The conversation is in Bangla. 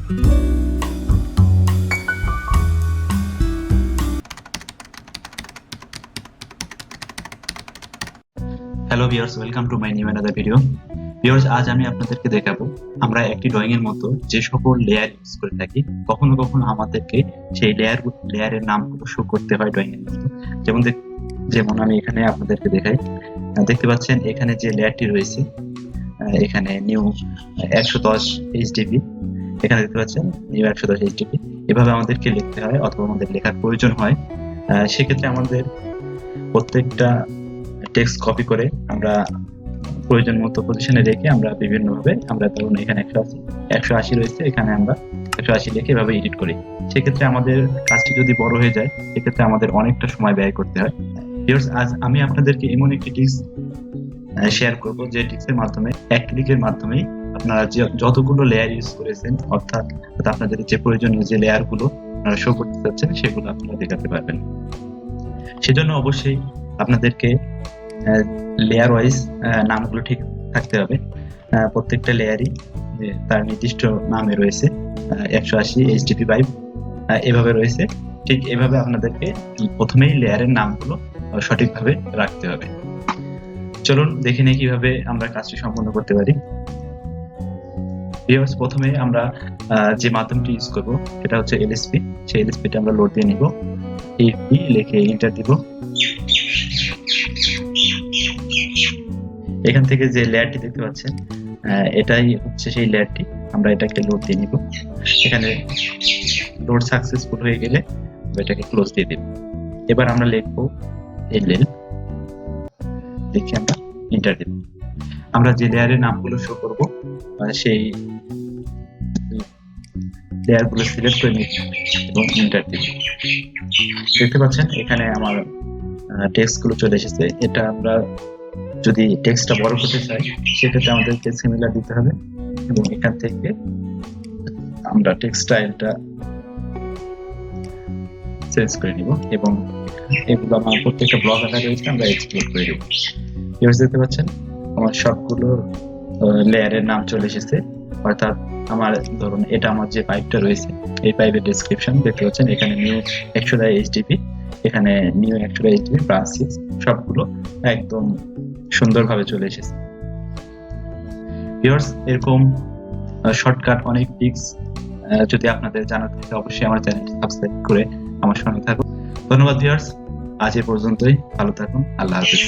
Hello viewers, welcome to my new another video. Viewers, আজ আমি আপনাদেরকে দেখাবো আমরা একটি ড্রয়িং এর মতো যে সকল লেয়ার ইউজ করে থাকি, কখনো কখনো আমাদেরকে সেই লেয়ারের নামগুলো শো করতে হয় ড্রয়িং এর মতো। যেমন আমি এখানে আপনাদেরকে দেখাই। দেখতে পাচ্ছেন এখানে যে লেয়ারটি রয়েছে, এখানে নিউ 110 এইচডিপি, এখানে দেখতে পাচ্ছেন নিউ 110 এইচডিপি। এভাবে আমাদেরকে লিখতে হয় অথবা আমাদের লেখার প্রয়োজন হয়। সেক্ষেত্রে আমাদের প্রত্যেকটা টেক্সট কপি করে আমরা প্রয়োজন মতো পজিশনে রেখে আমরা বিভিন্নভাবে, আমরা ধরুন এখানে 180 রয়েছে, এখানে আমরা 180 লিখে এভাবে এডিট করি। সেক্ষেত্রে আমাদের কাজটি যদি বড় হয়ে যায়, সেক্ষেত্রে আমাদের অনেকটা সময় ব্যয় করতে হয়। ভিউয়ার্স, আজ আমি আপনাদেরকে এমন একটি টিপস শেয়ার করব যে টিপসের মাধ্যমে এক ক্লিকের মাধ্যমেই আপনারা যতগুলো লেয়ার ইউজ করেছেন, অর্থাৎ আপনাদের যে প্রয়োজনীয় যে লেয়ারগুলো আপনারা শো করতে চাচ্ছেন, সেগুলো আপনারা দেখাতে পারবেন। সেজন্য অবশ্যই আপনাদেরকে লেয়ার ওয়াইজ নামগুলো ঠিক থাকতে হবে। প্রত্যেকটা লেয়ারই তার নির্দিষ্ট নামে রয়েছে। 180 এইচডিপি পাইপ এভাবে রয়েছে। ঠিক এভাবে আপনাদেরকে প্রথমেই লেয়ারের নামগুলো সঠিকভাবে রাখতে হবে। চলুন দেখে নিই কিভাবে আমরা কাজটি সম্পন্ন করতে পারি। ভিউয়ার্স, প্রথমে আমরা যে মাধ্যমটি ইউজ করব সেটা হচ্ছে এলএসপি। সেই এলএসপিটা আমরা লোড দিয়ে নিব। এপি লিখে এন্টার দিব। এখান থেকে যে লেয়ারটি দেখতে পাচ্ছেন, এটাই হচ্ছে সেই লেয়ারটি। আমরা এটাকে লোড দিয়ে নিব। এখানে লোড সাকসেসফুল হয়ে গেলে এটাকে ক্লোজ দিয়ে দেব। এবার আমরা লিখবো এলএল, লিখে আমরা এন্টার দেব। আমরা যে লেয়ারের নামগুলো শো করব সেই লেয়ারগুলো সিলেক্ট করে নিচ্ছি এবং এন্টার দেব। দেখতে পাচ্ছেন এখানে আমার টেক্সটগুলো চলে এসেছে। এটা আমরা যদি টেক্সটটা বড় করতে চাই, সেক্ষেত্রে আমাদেরকে সিমিলার দিতে হবে এবং এখান থেকে আমরা টেক্সট স্টাইলটা চেঞ্জ করে নিব এবং এগুলো আমার প্রত্যেকটা ব্লক আকারে রয়েছে, আমরা এক্সপোর্ট করে দেব। এবার দেখতে পাচ্ছেন আমার সবগুলো লেয়ারের নাম চলে এসেছে। অর্থাৎ আমার ধরুন এটা আমার যে পাইপটা রয়েছে, এই পাইপের ডেসক্রিপশন দেখতে পাচ্ছেন এখানে নিউ 110 এইচডিপি, এখানে নিউ 110 এইচডিপি প্লাস 6 সবগুলো একদম সুন্দরভাবে চলে এসেছে। ভিউয়ার্স, এরকম শর্টকাট অনেক টিপস যদি আপনাদের জানা থাকে, অবশ্যই আমার চ্যানেলটি সাবস্ক্রাইব করে আমার সঙ্গে থাকুন। ধন্যবাদ ভিউয়ার্স, আজ এ পর্যন্তই। ভালো থাকুন। আল্লাহ হাফেজ।